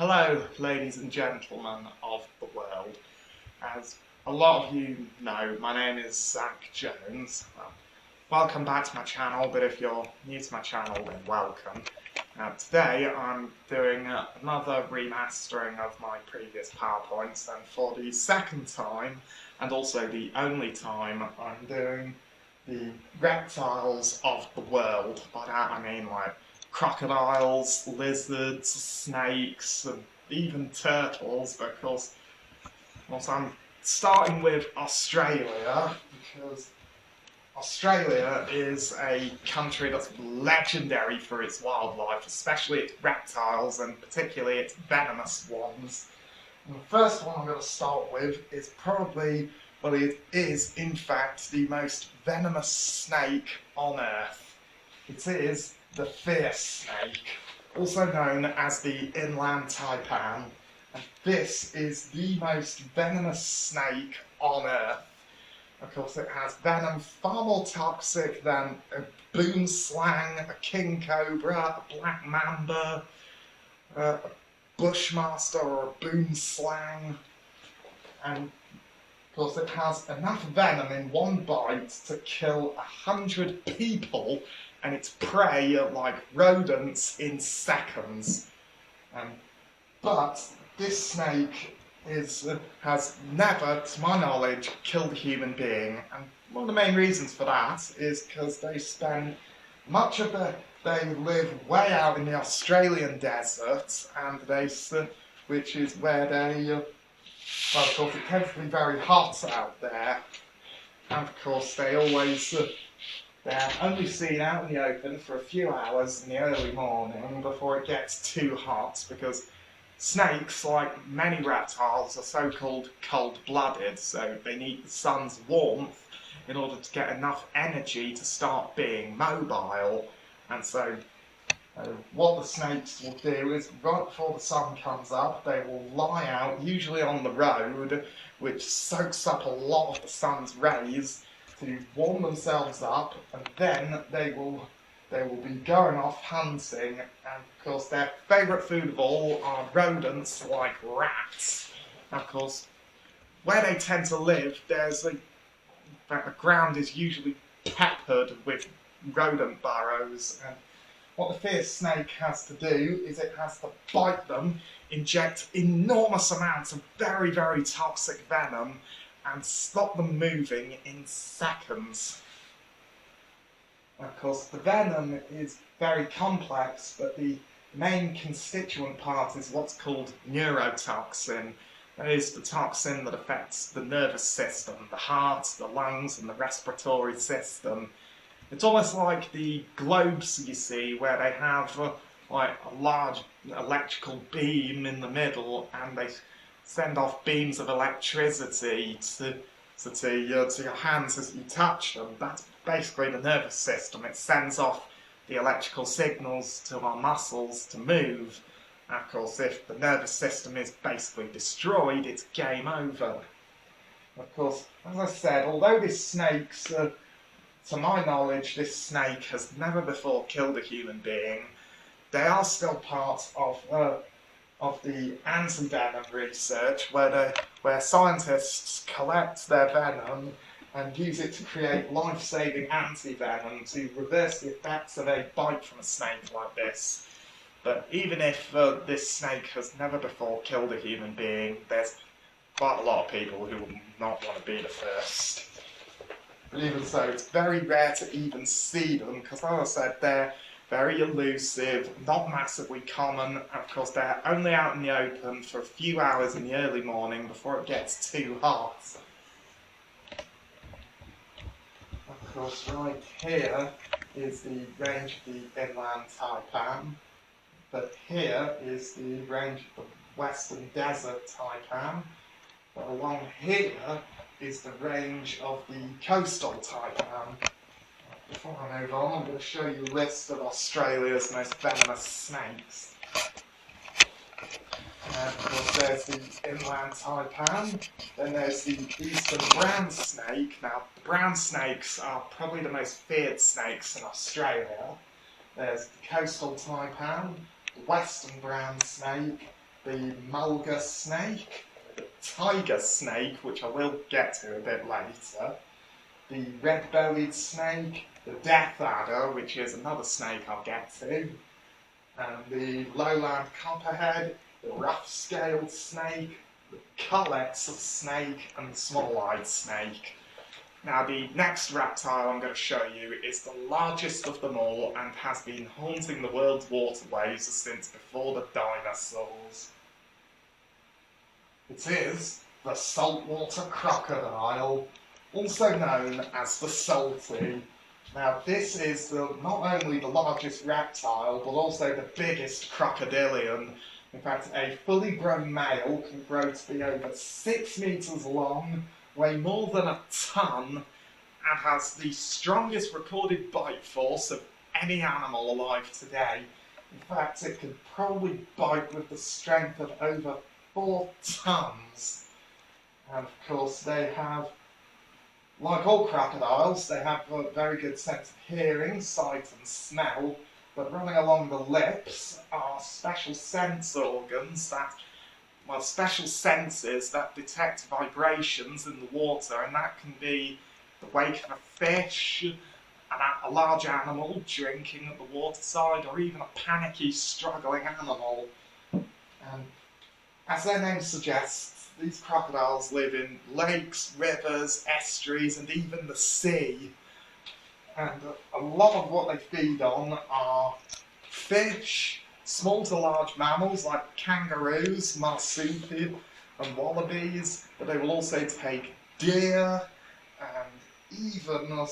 Hello, ladies and gentlemen of the world. As a lot of you know, my name is Zach Jones. Welcome back to my channel, but if you're new to my channel, then welcome. Today I'm doing another remastering of my previous PowerPoints, and for the second time, and also the only time, I'm doing the reptiles of the world. By that I mean like crocodiles, lizards, snakes, and even turtles, but of course I'm starting with Australia, because Australia is a country that's legendary for its wildlife, especially its reptiles, and particularly its venomous ones. And the first one I'm going to start with is probably, well, it is in fact the most venomous snake on Earth. It is the fierce snake, also known as the Inland Taipan, and this is the most venomous snake on Earth. Of course, it has venom far more toxic than a boomslang, a king cobra, a black mamba, a bushmaster or a boomslang, and of course it has enough venom in one bite to kill 100 people and its prey like rodents in seconds. But this snake has never, to my knowledge, killed a human being, and one of the main reasons for that is because they spend they live way out in the Australian desert, and which is where well, of course it tends to be very hot out there, and of course they're only seen out in the open for a few hours in the early morning before it gets too hot, because snakes, like many reptiles, are so-called cold-blooded, so they need the sun's warmth in order to get enough energy to start being mobile. And so what the snakes will do is, right before the sun comes up, they will lie out, usually on the road, which soaks up a lot of the sun's rays, to warm themselves up, and then they will be going off hunting, and of course their favourite food of all are rodents like rats. And of course, where they tend to live, the ground is usually peppered with rodent burrows, and what the fierce snake has to do is it has to bite them, inject enormous amounts of very, very toxic venom, and stop them moving in seconds. Of course, the venom is very complex, but the main constituent part is what's called neurotoxin. That is the toxin that affects the nervous system, the heart, the lungs, and the respiratory system. It's almost like the globes you see, where they have like a large electrical beam in the middle, and they send off beams of electricity to your hands as you touch them. That's basically the nervous system. It sends off the electrical signals to our muscles to move. And of course, if the nervous system is basically destroyed, it's game over. Of course, as I said, although this snake's, to my knowledge, this snake has never before killed a human being, they are still part of the anti-venom research, where scientists collect their venom and use it to create life-saving anti-venom to reverse the effects of a bite from a snake like this. But even if this snake has never before killed a human being, there's quite a lot of people who will not want to be the first. But even so, it's very rare to even see them, because as I said, they're very elusive, not massively common, and of course they're only out in the open for a few hours in the early morning before it gets too hot. Of course, right here is the range of the Inland Taipan, but here is the range of the Western Desert Taipan, but along here is the range of the Coastal Taipan. Before I move on, I'm going to show you a list of Australia's most venomous snakes. Of course, there's the Inland Taipan, then there's the Eastern Brown Snake. Now, the brown snakes are probably the most feared snakes in Australia. There's the Coastal Taipan, the Western Brown Snake, the mulga snake, the tiger snake, which I will get to a bit later, the red-bellied snake, the death adder, which is another snake I'll get to, and the lowland copperhead, the rough-scaled snake, the culex snake, and the small-eyed snake. Now the next reptile I'm going to show you is the largest of them all and has been haunting the world's waterways since before the dinosaurs. It is the saltwater crocodile, also known as the salty. Now this is not only the largest reptile but also the biggest crocodilian. In fact, a fully grown male can grow to be over 6 meters long, weigh more than a ton, and has the strongest recorded bite force of any animal alive today. In fact, it could probably bite with the strength of over 4 tons. And of course they have, like all crocodiles, they have a very good sense of hearing, sight and smell, but running along the lips are special sense organs that, well, special senses that detect vibrations in the water, and that can be the wake of a fish, a large animal drinking at the waterside, or even a panicky, struggling animal. And as their name suggests, these crocodiles live in lakes, rivers, estuaries, and even the sea. And a lot of what they feed on are fish, small to large mammals like kangaroos, marsupial and wallabies, but they will also take deer and even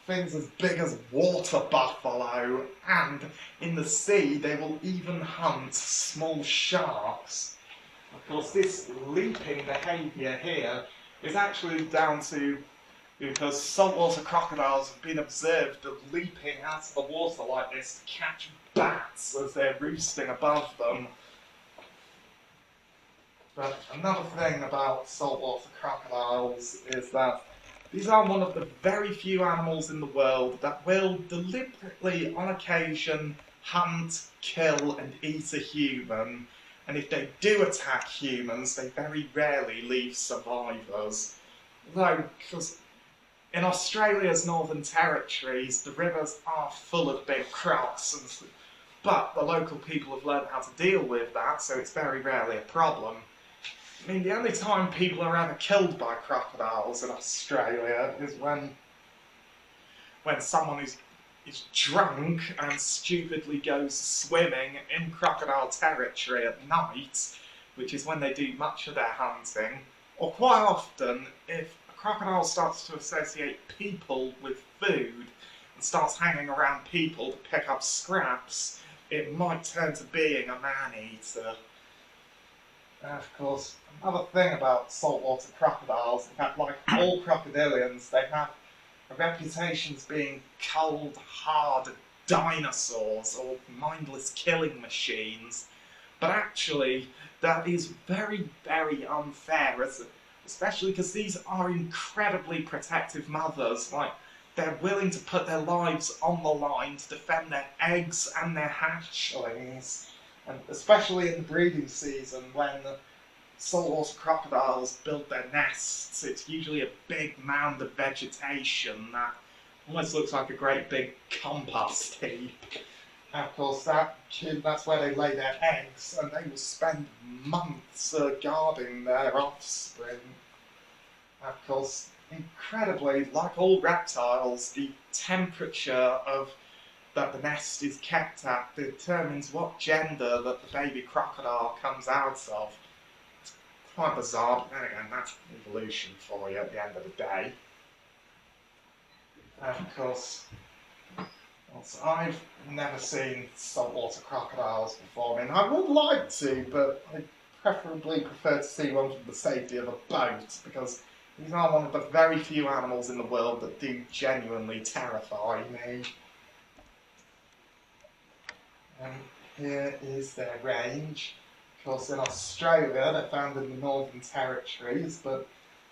things as big as water buffalo, and in the sea they will even hunt small sharks. Of course, this leaping behaviour here is actually down to because saltwater crocodiles have been observed of leaping out of the water like this to catch bats as they're roosting above them. But another thing about saltwater crocodiles is that these are one of the very few animals in the world that will deliberately, on occasion, hunt, kill and eat a human. And if they do attack humans, they very rarely leave survivors. Though, because in Australia's Northern Territories, the rivers are full of big crocs, but the local people have learned how to deal with that, so it's very rarely a problem. I mean, the only time people are ever killed by crocodiles in Australia is when someone is drunk and stupidly goes swimming in crocodile territory at night, which is when they do much of their hunting, or quite often if a crocodile starts to associate people with food and starts hanging around people to pick up scraps, it might turn to being a man-eater. And of course, another thing about saltwater crocodiles, in fact, like all crocodilians, they have a reputation as being cold, hard dinosaurs or mindless killing machines. But actually, that is very, very unfair, especially because these are incredibly protective mothers. Like, they're willing to put their lives on the line to defend their eggs and their hatchlings. And especially in the breeding season, when saltwater crocodiles build their nests, it's usually a big mound of vegetation that almost looks like a great big compost heap. And of course, that's where they lay their eggs, and they will spend months guarding their offspring. And of course, incredibly, like all reptiles, the temperature that the nest is kept at determines what gender that the baby crocodile comes out of. It's quite bizarre, but then again, that's evolution for you at the end of the day. And of course, I've never seen saltwater crocodiles before. I mean, I would like to, but I preferably prefer to see one from the safety of a boat, because these are one of the very few animals in the world that do genuinely terrify me. And here is their range. Of course, in Australia, they're found in the Northern Territories, but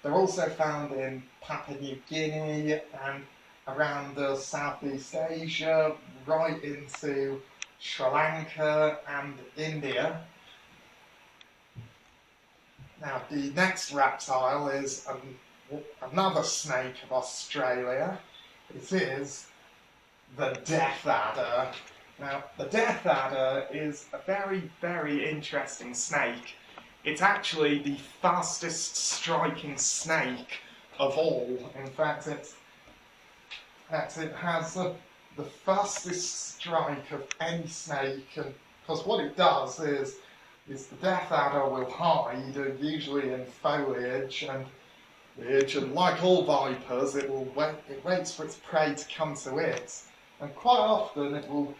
they're also found in Papua New Guinea and around Southeast Asia, right into Sri Lanka and India. Now, the next reptile is another snake of Australia. It is the death adder. Now, the death adder is a very, very interesting snake. It's actually the fastest striking snake of all. In fact, it has the fastest strike of any snake, and because what it does is the death adder will hide, usually in foliage, and like all vipers, it waits for its prey to come to it, and quite often it will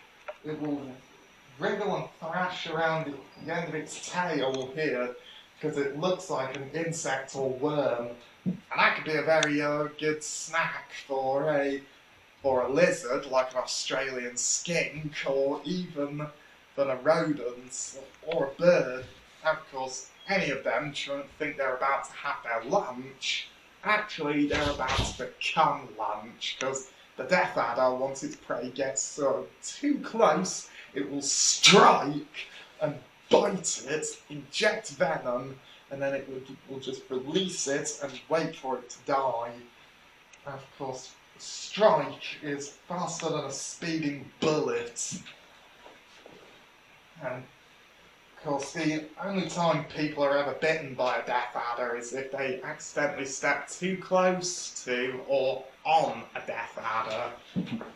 wriggle and thrash around the end of its tail here, because it looks like an insect or worm, and that could be a very good snack for a lizard, like an Australian skink, or even than a rodent or a bird. And of course, any of them shouldn't think they're about to have their lunch. Actually, they're about to become lunch, because the death adder, once its prey gets too close, it will strike and bite it, inject venom, and then it will just release it and wait for it to die. And of course, strike is faster than a speeding bullet. And of course, the only time people are ever bitten by a death adder is if they accidentally step too close to or on a death adder.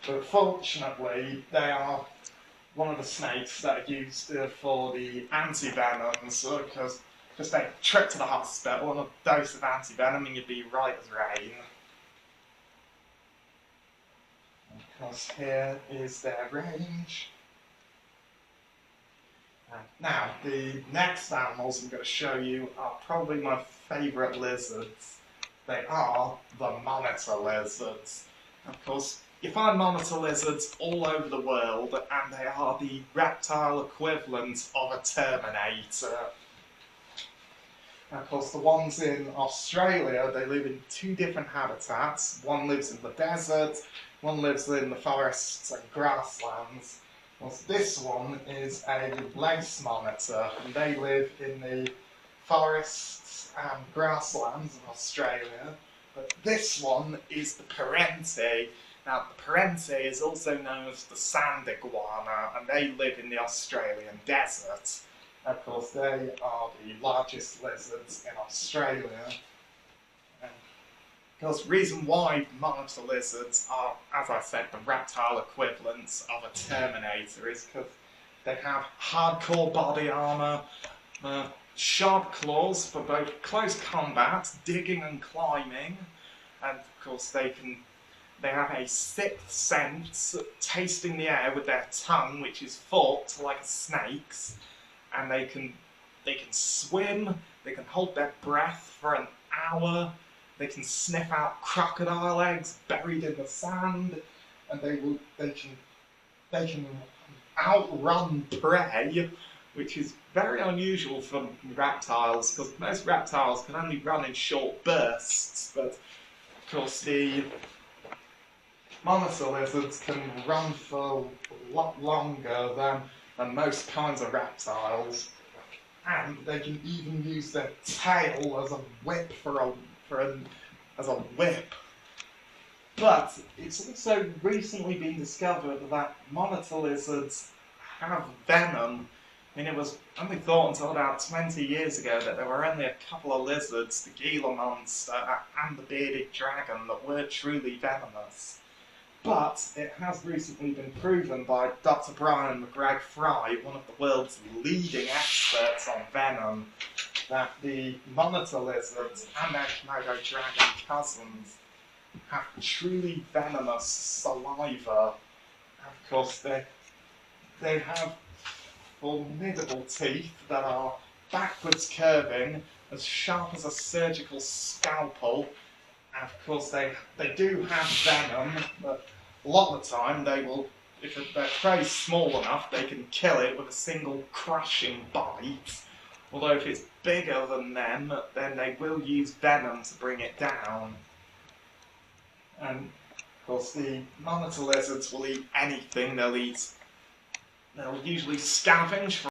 But fortunately, they are one of the snakes that are used for the anti-venoms, because just a trip to the hospital and a dose of anti-venom and you'd be right as rain. Because here is their range. Now, the next animals I'm going to show you are probably my favourite lizards. They are the monitor lizards. Of course, you find monitor lizards all over the world, and they are the reptile equivalent of a Terminator. And of course, the ones in Australia, they live in two different habitats. One lives in the desert, one lives in the forests and grasslands. Well, this one is a lace monitor, and they live in the forests and grasslands of Australia. But this one is the parente. Now, the parente is also known as the sand iguana, and they live in the Australian desert. Of course, they are the largest lizards in Australia. Because the reason why monitor lizards are, as I said, the reptile equivalents of a Terminator is because they have hardcore body armour, sharp claws for both close combat, digging and climbing, and of course they have a sixth sense, tasting the air with their tongue, which is forked like a snake's, and they can swim, they can hold their breath for an hour. They can sniff out crocodile eggs buried in the sand, and they can outrun prey, which is very unusual for reptiles, because most reptiles can only run in short bursts. But of course, the monitor lizards can run for a lot longer than most kinds of reptiles, and they can even use their tail as a whip as a whip. But it's also recently been discovered that monitor lizards have venom. I mean, it was only thought until about 20 years ago that there were only a couple of lizards, the Gila monster and the bearded dragon, that were truly venomous. But it has recently been proven by Dr. Brian McGregor-Fry, one of the world's leading experts on venom, that the monitor lizards and their Komodo dragon cousins have truly venomous saliva. And of course, they have formidable teeth that are backwards curving, as sharp as a surgical scalpel. And of course, they do have venom, but a lot of the time if their prey is small enough, they can kill it with a single crushing bite. Although if it's bigger than them, then they will use venom to bring it down. And of course, the monitor lizards will eat anything. They'll usually scavenge for